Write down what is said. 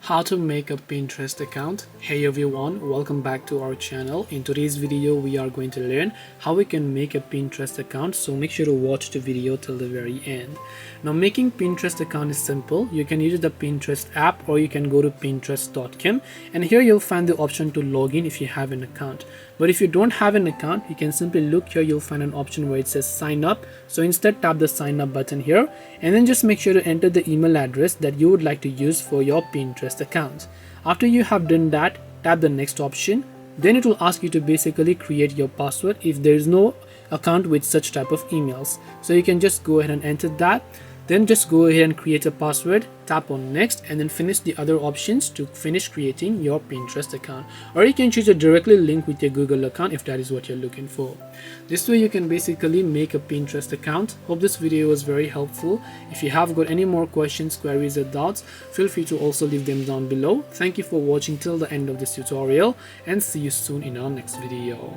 How to make a Pinterest account. Hey everyone, welcome back to our channel. In today's video we are going to learn how we can make a Pinterest account, so make sure to watch the video till the very end. Now, making Pinterest account is simple. You can use the Pinterest app or you can go to pinterest.com, and here you'll find the option to log in if you have an account. But if you don't have an account, you can simply look here. You'll find an option where it says sign up, so instead tap the sign up button here, and then just make sure to enter the email address that you would like to use for your Pinterest account. After you have done that, tap the next option. Then it will ask you to basically create your password if there is no account with such type of emails. So you can just go ahead and enter that. Then just go ahead and create a password, tap on next, and then finish the other options to finish creating your Pinterest account. Or you can choose to directly link with your Google account if that is what you're looking for. This way you can basically make a Pinterest account. Hope this video was very helpful. If you have got any more questions, queries or doubts, feel free to also leave them down below. Thank you for watching till the end of this tutorial, and see you soon in our next video.